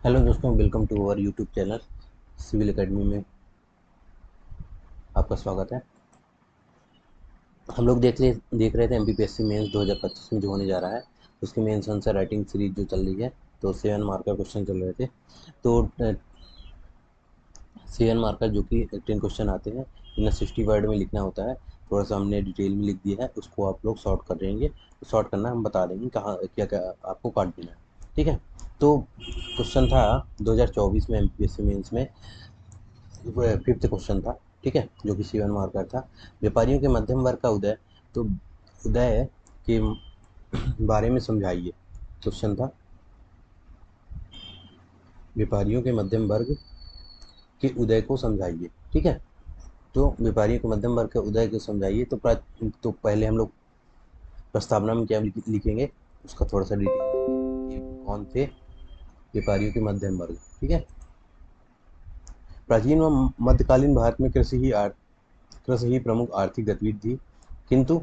Hello दोस्तों, welcome to our YouTube channel Civil Academy में आपका स्वागत है। हम लोग देख रहे थे एमपीपीएससी मेंस 2025 में जो होने जा रहा है, उसके मेंस आंसर राइटिंग सीरीज जो चल रही है। तो 7 मार्क का क्वेश्चन चल रहे थे। तो 7 मार्क का जो कि 10 क्वेश्चन आते हैं, इन्हें 60 वर्ड में लिखना होता है। थोड़ा सा हमने डिटेल में लिख दिया है, उसको आप लोग शॉर्ट कर देंगे। शॉर्ट करना हम बता देंगे कहाँ क्या क्या आपको काट देना है। ठीक है। तो क्वेश्चन था 2024 में एमपीपीएससी मेंस में, फिफ्थ क्वेश्चन था। ठीक है, जो कि 7 मार्कर था। व्यापारियों के मध्यम वर्ग का उदय। तो उदय के बारे में समझाइए। क्वेश्चन था व्यापारियों के मध्यम वर्ग के उदय को समझाइए। ठीक है। तो व्यापारियों के मध्यम वर्ग के उदय को समझाइए। तो पहले हम लोग प्रस्तावना में क्या लिखेंगे, उसका थोड़ा सा डिटेल देंगे कि कौन थे व्यापारियों के मध्यम वर्ग। ठीक है। प्राचीन व मध्यकालीन भारत में कृषि ही प्रमुख आर्थिक गतिविधि थी, किंतु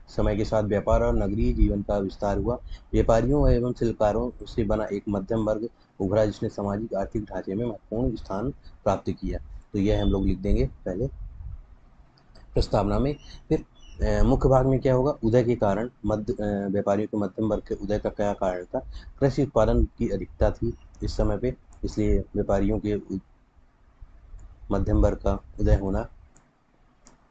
समय के साथ व्यापार और नगरीय जीवन का विस्तार हुआ। व्यापारियों एवं शिल्पकारों से बना एक मध्यम वर्ग उभरा, जिसने सामाजिक आर्थिक ढांचे में महत्वपूर्ण स्थान प्राप्त किया। तो यह हम लोग लिख देंगे पहले प्रस्तावना में। फिर मुख्य भाग में क्या होगा, उदय के कारण, व्यापारियों के मध्यम वर्ग के उदय का क्या कारण था। कृषि उत्पादन की अधिकता थी इस समय पे, इसलिए व्यापारियों के मध्यम वर्ग का उदय होना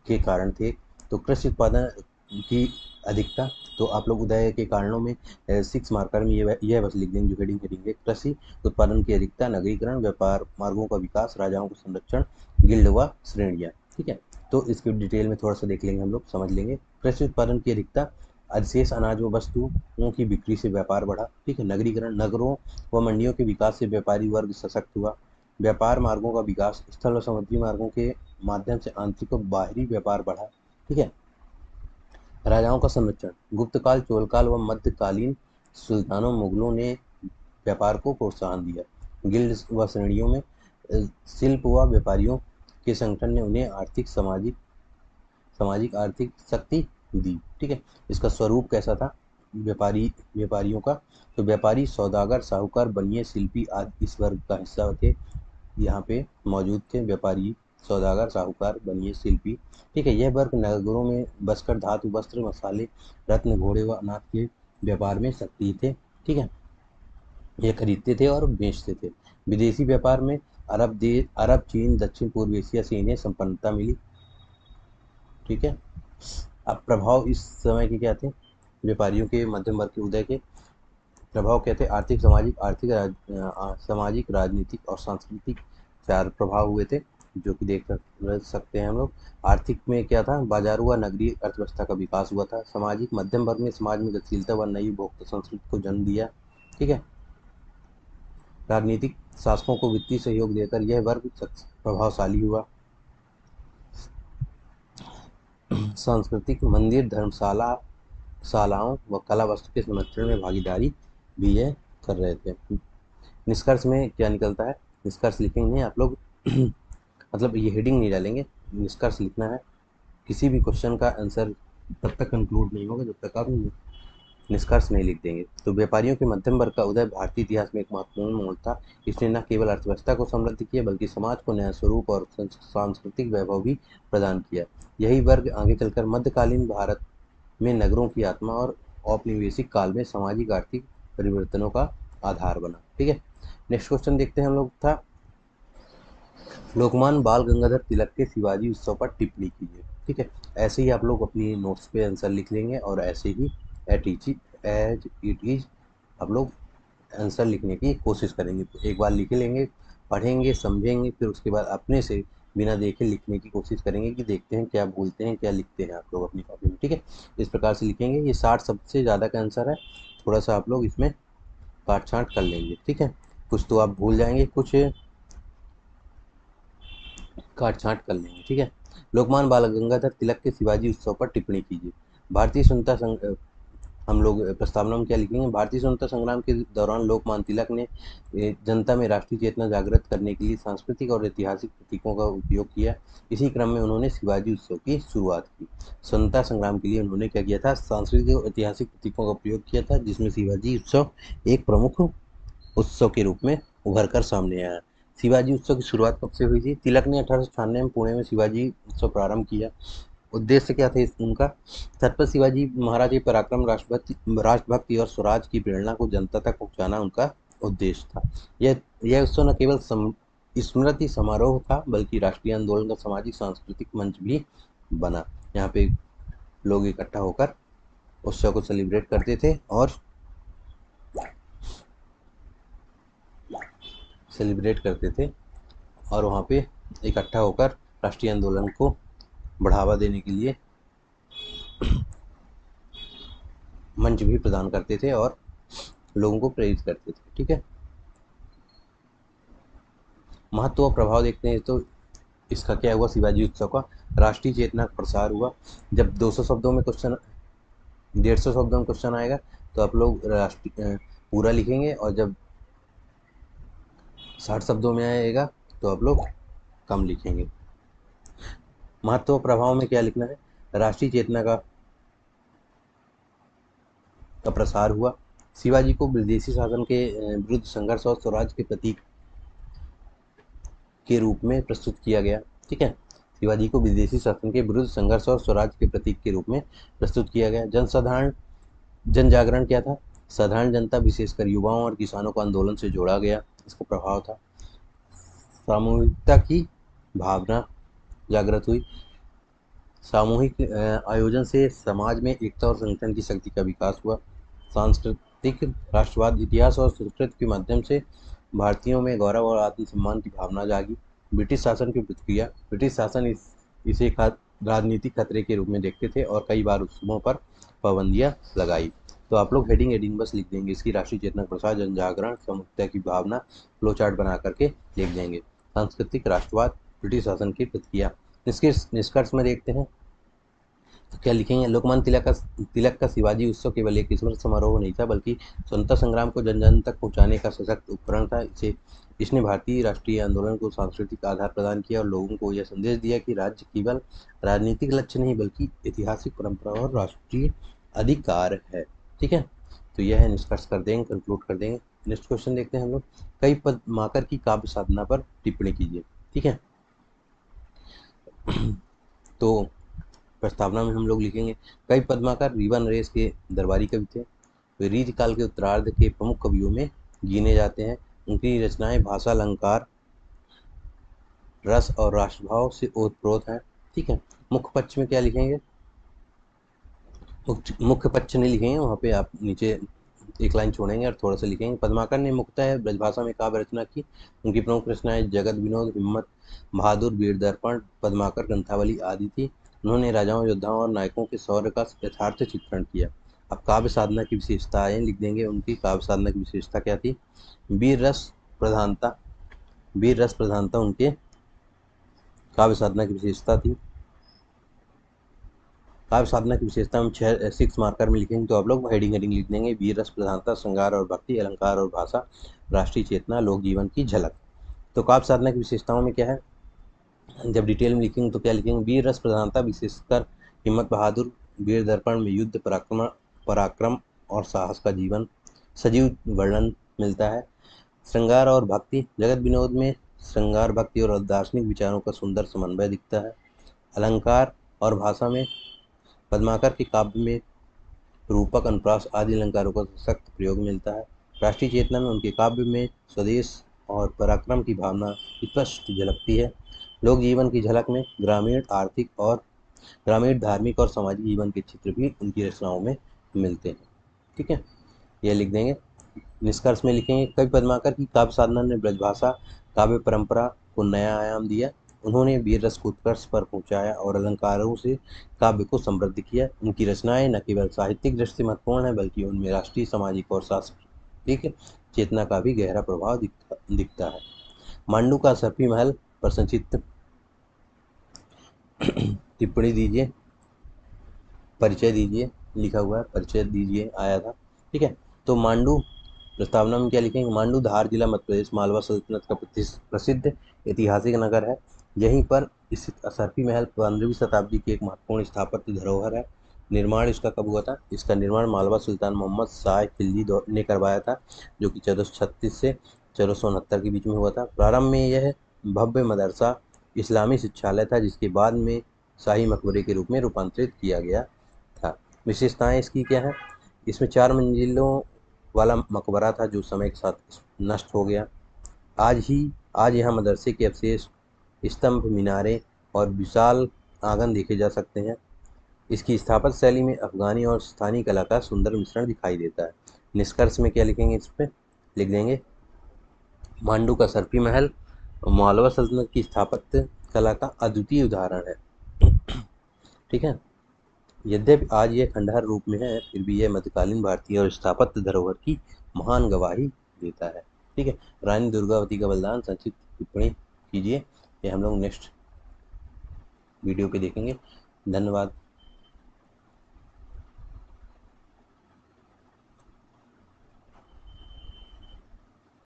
के कारण थे। तो कृषि उत्पादन की अधिकता, तो आप लोग उदय के कारणों में 6 मार्कर में यह बस लिख देंगे, जो हेडिंग करेंगे। कृषि उत्पादन की अधिकता, नगरीकरण, व्यापार मार्गों का विकास, राजाओं का संरक्षण, गिल्ड व श्रेणियाँ। ठीक है। तो इसके डिटेल में थोड़ा सा देख लेंगे, हम लोग समझ लेंगे। कृषि उत्पादन की अधिकता, अधिशेष अनाज व वस्तुओं की बिक्री से व्यापार बढ़ा। ठीक है। नगरीकरण, नगरों व मंडियों के विकास से व्यापारी वर्ग सशक्त हुआ। व्यापार मार्गों का विकास, स्थल व समुद्री मार्गों के माध्यम से आंतरिक और बाहरी व्यापार बढ़ा। ठीक है। राजाओं का संरक्षण, गुप्त काल, चोल काल व मध्यकालीन सुल्तानों मुगलों ने व्यापार को प्रोत्साहन दिया। गिल्ड व श्रेणियों में शिल्प व व्यापारियों के संगठन ने उन्हें सामाजिक आर्थिक शक्ति दी। ठीक है। इसका स्वरूप कैसा था व्यापारियों का, तो व्यापारी, सौदागर, साहूकार, बनिए, शिल्पी आदि इस वर्ग का हिस्सा थे। यहाँ पे मौजूद थे व्यापारी, सौदागर, साहूकार, बनिए, शिल्पी। ठीक है। यह वर्ग नगरों में बसकर धातु, वस्त्र, मसाले, रत्न, घोड़े व अनाज के व्यापार में सक्रिय थे। ठीक है। ये खरीदते थे और बेचते थे। विदेशी व्यापार में अरब, चीन, दक्षिण पूर्व एशिया से इन्हें संपन्नता मिली। ठीक है। अब प्रभाव इस समय के क्या थे, व्यापारियों के मध्यम वर्ग के उदय के प्रभाव क्या थे। सामाजिक, राजनीतिक और सांस्कृतिक 4 प्रभाव हुए थे, जो कि देख सकते हैं हम लोग। आर्थिक में क्या था, बाजारू व नगरीय अर्थव्यवस्था का विकास हुआ था। सामाजिक, मध्यम वर्ग ने समाज में गतिशीलता व नई उपभोक्ता संस्कृति को जन्म दिया। ठीक है। राजनीतिक, शासकों को वित्तीय सहयोग देकर यह वर्ग प्रभावशाली हुआ। सांस्कृतिक, मंदिर, धर्मशाला, शालाओं व कला वस्तु के संरक्षण में भागीदारी भी यह कर रहे थे। निष्कर्ष में क्या निकलता है, निष्कर्ष लिखेंगे आप लोग मतलब ये हेडिंग नहीं डालेंगे, निष्कर्ष लिखना है। किसी भी क्वेश्चन का आंसर तब तक कंक्लूड नहीं होगा जब तक आप निष्कर्ष नहीं लिख देंगे। तो व्यापारियों के मध्यम वर्ग का उदय भारतीय इतिहास में एक महत्वपूर्ण मोड़ था। इसने न केवल अर्थव्यवस्था को समृद्ध किया, बल्कि समाज को नया स्वरूप और सांस्कृतिक वैभव भी प्रदान किया। यही वर्ग आगे चलकर मध्यकालीन भारत में नगरों की आत्मा और औपनिवेशिक काल में सामाजिक आर्थिक परिवर्तनों का आधार बना। ठीक है। नेक्स्ट क्वेश्चन देखते हैं हम लोग था, लोकमान्य बाल गंगाधर तिलक के शिवाजी उत्सव पर टिप्पणी कीजिए। ठीक है। ऐसे ही आप लोग अपनी नोट्स पे आंसर लिख लेंगे और ऐसे ही एज इट इज आप लोग आंसर लिखने की कोशिश करेंगे। तो एक बार लिख लेंगे, पढ़ेंगे, समझेंगे, फिर उसके बाद अपने से बिना देखे लिखने की कोशिश करेंगे कि देखते हैं क्या भूलते हैं, क्या लिखते हैं आप लोग अपनी कॉपी में। ठीक है। इस प्रकार से लिखेंगे। ये 60 सबसे ज़्यादा का आंसर है। थोड़ा सा आप लोग इसमें काट छाँट कर लेंगे। ठीक है। कुछ तो आप भूल जाएंगे, कुछ काट छाँट कर लेंगे। ठीक है। लोकमान्य बाल गंगाधर तिलक के शिवाजी उत्सव पर टिप्पणी कीजिए। भारतीय स्वतंत्रता संघ हम लोग प्रस्तावना में क्या लिखेंगे, भारतीय स्वतंत्रता संग्राम के दौरान लोकमान्य तिलक ने जनता में राष्ट्रीय चेतना जागृत करने के लिए सांस्कृतिक और ऐतिहासिक प्रतीकों का उपयोग किया। इसी क्रम में उन्होंने शिवाजी उत्सव की शुरुआत की। स्वतंत्रता संग्राम के लिए उन्होंने क्या किया था, सांस्कृतिक और ऐतिहासिक प्रतीकों का प्रयोग किया था, जिसमें शिवाजी उत्सव एक प्रमुख उत्सव के रूप में उभर कर सामने आया। शिवाजी उत्सव की शुरुआत कब से हुई थी? तिलक ने 1896 में पुणे में शिवाजी उत्सव प्रारंभ किया। उद्देश्य क्या थे उनका? छत्रपति शिवाजी महाराज के पराक्रम, राष्ट्रभक्ति और स्वराज की प्रेरणा को जनता तक पहुंचाना उनका उद्देश्य था। यह उत्सव न केवल स्मृति समारोह था, बल्कि राष्ट्रीय आंदोलन का सामाजिक सांस्कृतिक मंच भी बना। यहाँ पे लोग इकट्ठा होकर उत्सव को सेलिब्रेट करते थे और वहाँ पे इकट्ठा होकर राष्ट्रीय आंदोलन को बढ़ावा देने के लिए मंच भी प्रदान करते थे और लोगों को प्रेरित करते थे। ठीक है, महत्व और प्रभाव देखते हैं तो इसका क्या हुआ? शिवाजी उत्सव का राष्ट्रीय चेतना का प्रसार हुआ। जब 200 शब्दों में क्वेश्चन, 150 शब्दों में क्वेश्चन आएगा तो आप लोग पूरा लिखेंगे, और जब 60 शब्दों में आएगा तो आप लोग कम लिखेंगे। महत्व और प्रभाव में क्या लिखना है? राष्ट्रीय चेतना का प्रसार हुआ। शिवाजी को विदेशी शासन के विरुद्ध संघर्ष और स्वराज के प्रतीक के रूप में प्रस्तुत किया गया। ठीक है, शिवाजी को विदेशी शासन के विरुद्ध संघर्ष और स्वराज के प्रतीक के रूप में प्रस्तुत किया गया। जन जागरण क्या था? साधारण जनता, विशेषकर युवाओं और किसानों को आंदोलन से जोड़ा गया, इसका प्रभाव था। सामूहिकता की भावना जागृत हुई। सामूहिक आयोजन से समाज में एकता और संगठन की शक्ति का विकास हुआ। सांस्कृतिक राष्ट्रवाद, इतिहास और संस्कृति के माध्यम से भारतीयों में गौरव और आत्मसम्मान की भावना जागी। ब्रिटिश शासन की प्रतिक्रिया, ब्रिटिश शासन इसे एक राजनीतिक खतरे के रूप में देखते थे और कई बार उत्सवों पर पाबंदियां लगाई। तो आप लोग हेडिंग बस लिख देंगे इसकी, राष्ट्रीय चेतना प्रसार, जन जागरण, सामूहिकता की भावना, फ्लो चार्ट बना करके लिख देंगे। सांस्कृतिक राष्ट्रवाद, ब्रिटिश शासन की प्रतिक्रिया। इसके निष्कर्ष में देखते हैं तो क्या लिखेंगे? लोकमान्य तिलक का शिवाजी उत्सव केवल एक स्मृति समारोह नहीं था, बल्कि स्वतंत्रता संग्राम को जन जन तक पहुंचाने का सशक्त उपकरण था। इसने भारतीय राष्ट्रीय आंदोलन को सांस्कृतिक आधार प्रदान किया और लोगों को यह संदेश दिया कि राज्य केवल राजनीतिक लक्ष्य नहीं, बल्कि ऐतिहासिक परंपरा और राष्ट्रीय अधिकार है। ठीक है, तो यह निष्कर्ष कर देंगे, कंक्लूड कर देंगे। नेक्स्ट क्वेश्चन देखते हैं हम लोग। कई पद्माकर की काव्य साधना पर टिप्पणी कीजिए। ठीक है, तो प्रस्तावना में हम लोग लिखेंगे, कवि पद्माकर रीवा नरेश के दरबारी कवि थे। वे रीति काल के उत्तरार्ध के प्रमुख कवियों में गिने जाते हैं। उनकी रचनाएं भाषा, अलंकार, रस और राष्ट्रभाव से ओतप्रोत हैं। ठीक है, मुख्य पक्ष में क्या लिखेंगे? मुख्य पक्ष नहीं लिखेंगे, वहाँ पे आप नीचे एक लाइन छोड़ेंगे और थोड़ा सा लिखेंगे। पद्माकर ने मुख्यतः ब्रजभाषा में काव्य रचना की। उनकी प्रमुख रचनाएं जगत विनोद, हिम्मत बहादुर, वीर दर्पण, पद्माकर ग्रंथावली आदि थी। उन्होंने राजाओं, योद्धाओं और नायकों के शौर्य का यथार्थ चित्रण किया। अब काव्य साधना की विशेषताएं लिख देंगे। उनकी काव्य साधना की विशेषता क्या थी? वीर रस प्रधानता, उनके काव्य साधना की विशेषता थी। काव्य साधना की विशेषता हम 6 मार्कर में लिखेंगे, तो आप लोग हेडिंग लिख देंगे। वीर रस प्रधानता, श्रृंगार और भक्ति, अलंकार और भाषा, राष्ट्रीय चेतना, लोक जीवन की झलक। तो काव्य साधना की विशेषताओं में क्या है? जब डिटेल में लिखेंगे तो क्या लिखेंगे? वीर रस प्रधानता, विशेषकर हिम्मत बहादुर, वीर दर्पण में युद्ध पराक्रम और साहस का जीवन सजीव वर्णन मिलता है। श्रृंगार और भक्ति, जगत विनोद में श्रृंगार, भक्ति और दार्शनिक विचारों का सुंदर समन्वय दिखता है। अलंकार और भाषा में पद्माकर के काव्य में रूपक, अनुप्रास आदि अलंकारों का सख्त प्रयोग मिलता है। राष्ट्रीय चेतना में उनके काव्य में स्वदेश और पराक्रम की भावना स्पष्ट झलकती है। लोक जीवन की झलक में ग्रामीण धार्मिक और सामाजिक जीवन के चित्र भी उनकी रचनाओं में मिलते हैं। ठीक है, यह लिख देंगे। निष्कर्ष में लिखेंगे, कवि पद्माकर की काव्य साधना ने ब्रजभाषा काव्य परंपरा को नया आयाम दिया। उन्होंने वीर रस को उत्कर्ष पर पहुंचाया और अलंकारों से काव्य को समृद्ध किया। उनकी रचनाएं न केवल साहित्यिक दृष्टि से महत्वपूर्ण है, बल्कि उनमें राष्ट्रीय, सामाजिक और सांस्कृतिक चेतना का भी गहरा प्रभाव दिखता है। मांडू का सर्पी महल पर संक्षिप्त टिप्पणी दीजिए, परिचय दीजिए, लिखा हुआ है, परिचय दीजिए आया था। ठीक है, तो मांडू प्रस्तावना में क्या लिखेंगे? मांडू धार जिला मध्य प्रदेश, मालवा सल्तनत का प्रसिद्ध ऐतिहासिक नगर है। यहीं पर स्थित असरफी महल 15वीं शताब्दी की एक महत्वपूर्ण स्थापत्य धरोहर है। निर्माण इसका कब हुआ था? इसका निर्माण मालवा सुल्तान मोहम्मद शाह खिलजी ने करवाया था, जो कि 1436 से 1469 के बीच में हुआ था। प्रारंभ में यह भव्य मदरसा इस्लामी शिक्षालय था, जिसके बाद में शाही मकबरे के रूप में रूपांतरित किया गया था। विशेषताएं इसकी क्या है? इसमें 4 मंजिलों वाला मकबरा था, जो समय के साथ नष्ट हो गया। आज यहाँ मदरसे के अवशेष, स्तंभ, मीनारें और विशाल आंगन देखे जा सकते हैं। इसकी स्थापत्य शैली में अफगानी और स्थानीय कला का सुंदर मिश्रण दिखाई देता है। निष्कर्ष में क्या लिखेंगे? इस पे लिख देंगे, मांडू का सर्पी महल मालवा सल्तनत की स्थापत्य कला का अद्वितीय उदाहरण है। ठीक है। यद्यपि आज यह खंडहर रूप में है, फिर भी यह मध्यकालीन भारतीय और स्थापत्य धरोहर की महान गवाही देता है। ठीक है। रानी दुर्गावती का बलिदान, संक्षिप्त टिप्पणी कीजिए। ये हम लोग नेक्स्ट वीडियो पे देखेंगे। धन्यवाद।